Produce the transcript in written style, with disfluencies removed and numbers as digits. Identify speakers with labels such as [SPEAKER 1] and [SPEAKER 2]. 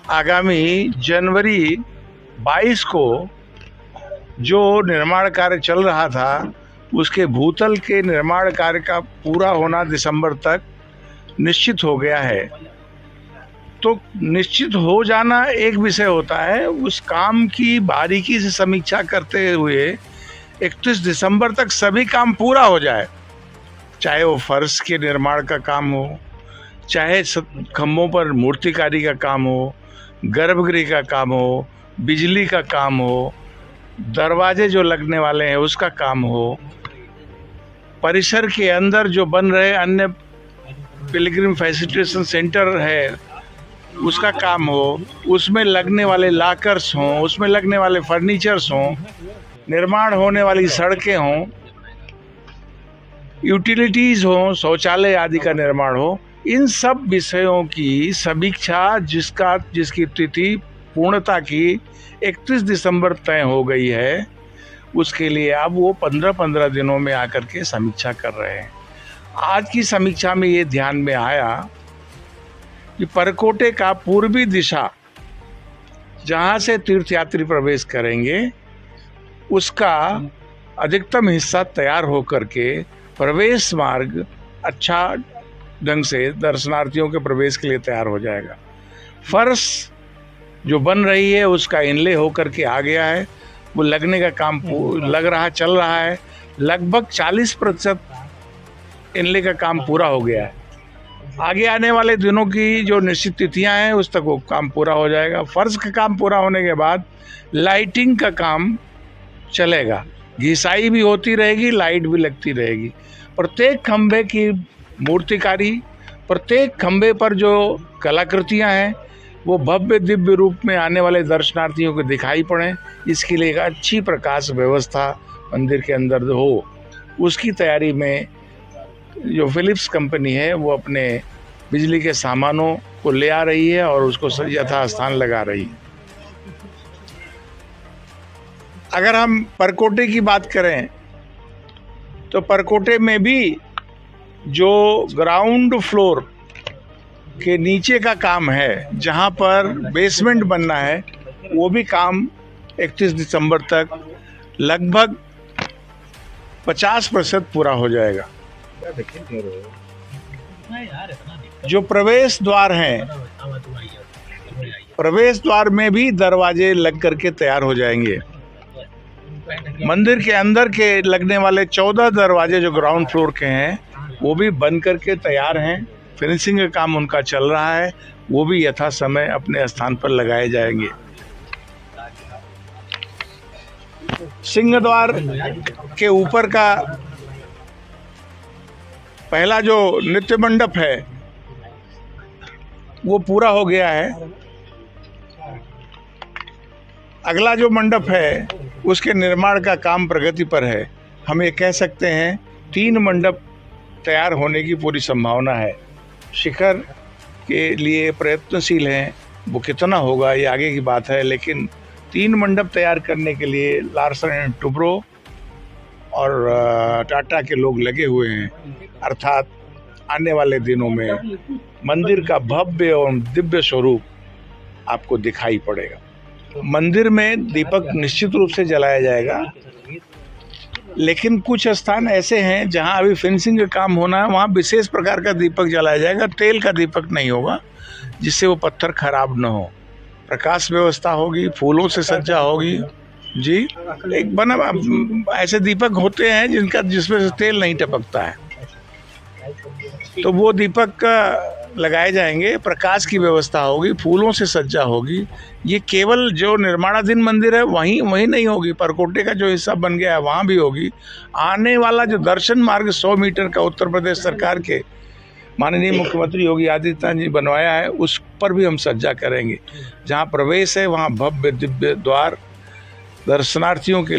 [SPEAKER 1] आगामी जनवरी 22 को जो निर्माण कार्य चल रहा था उसके भूतल के निर्माण कार्य का पूरा होना दिसंबर तक निश्चित हो गया है। तो निश्चित हो जाना एक विषय होता है, उस काम की बारीकी से समीक्षा करते हुए 31 दिसंबर तक सभी काम पूरा हो जाए, चाहे वो फर्श के निर्माण का काम हो, चाहे खम्भों पर मूर्तिकारी का काम हो, गर्भगृह का काम हो, बिजली का काम हो, दरवाजे जो लगने वाले हैं उसका काम हो, परिसर के अंदर जो बन रहे अन्य पिलग्रिम फैसिलिटेशन सेंटर है उसका काम हो, उसमें लगने वाले लॉकर्स हों, उसमें लगने वाले फर्नीचर्स हों, निर्माण होने वाली सड़कें हों, यूटिलिटीज़ हों, शौचालय आदि का निर्माण हो, इन सब विषयों की समीक्षा जिसकी तिथि पूर्णता की 31 दिसंबर तय हो गई है, उसके लिए अब वो 15-15 दिनों में आकर के समीक्षा कर रहे हैं। आज की समीक्षा में ये ध्यान में आया कि परकोटे का पूर्वी दिशा जहाँ से तीर्थयात्री प्रवेश करेंगे उसका अधिकतम हिस्सा तैयार होकर के प्रवेश मार्ग अच्छा ढंग से दर्शनार्थियों के प्रवेश के लिए तैयार हो जाएगा। फर्श जो बन रही है उसका इनले होकर के आ गया है, वो लगने का काम चल रहा है। लगभग 40% इनले का काम पूरा हो गया है। आगे आने वाले दिनों की जो निश्चित तिथियां हैं उस तक वो काम पूरा हो जाएगा। फर्श का काम पूरा होने के बाद लाइटिंग का काम चलेगा, घिसाई भी होती रहेगी, लाइट भी लगती रहेगी। प्रत्येक खंभे की मूर्तिकारी, प्रत्येक खंभे पर जो कलाकृतियां हैं वो भव्य दिव्य रूप में आने वाले दर्शनार्थियों को दिखाई पड़े, इसके लिए एक अच्छी प्रकाश व्यवस्था मंदिर के अंदर हो, उसकी तैयारी में जो फिलिप्स कंपनी है वो अपने बिजली के सामानों को ले आ रही है और उसको यथास्थान लगा रही है। अगर हम परकोटे की बात करें तो परकोटे में भी जो ग्राउंड फ्लोर के नीचे का काम है, जहां पर बेसमेंट बनना है, वो भी काम 31 दिसंबर तक लगभग 50% पूरा हो जाएगा। जो प्रवेश द्वार हैं, प्रवेश द्वार में भी दरवाजे लग करके तैयार हो जाएंगे। मंदिर के अंदर के लगने वाले 14 दरवाजे जो ग्राउंड फ्लोर के हैं वो भी बन करके तैयार हैं। फिनिशिंग का काम उनका चल रहा है, वो भी यथा समय अपने स्थान पर लगाए जाएंगे। सिंह द्वार के ऊपर का पहला जो नृत्य मंडप है वो पूरा हो गया है। अगला जो मंडप है उसके निर्माण का काम प्रगति पर है। हम ये कह सकते हैं 3 मंडप तैयार होने की पूरी संभावना है। शिखर के लिए प्रयत्नशील हैं, वो कितना होगा ये आगे की बात है, लेकिन 3 मंडप तैयार करने के लिए लार्सन एंड टुब्रो और टाटा के लोग लगे हुए हैं। अर्थात आने वाले दिनों में मंदिर का भव्य एवं दिव्य स्वरूप आपको दिखाई पड़ेगा। मंदिर में दीपक निश्चित रूप से जलाया जाएगा, लेकिन कुछ स्थान ऐसे हैं जहां अभी फिनिशिंग का काम होना है, वहां विशेष प्रकार का दीपक जलाया जाएगा। तेल का दीपक नहीं होगा, जिससे वो पत्थर खराब न हो। प्रकाश व्यवस्था होगी, फूलों से सज्जा होगी। जी, एक बना ऐसे दीपक होते हैं जिसमें से तेल नहीं टपकता है, तो वो दीपक लगाए जाएंगे। प्रकाश की व्यवस्था होगी, फूलों से सज्जा होगी। ये केवल जो निर्माणाधीन मंदिर है वहीं नहीं होगी, परकोटे का जो हिस्सा बन गया है वहाँ भी होगी। आने वाला जो दर्शन मार्ग 100 मीटर का उत्तर प्रदेश सरकार के माननीय मुख्यमंत्री योगी आदित्यनाथ जी बनवाया है, उस पर भी हम सज्जा करेंगे। जहाँ प्रवेश है वहाँ भव्य दिव्य द्वार दर्शनार्थियों के लिए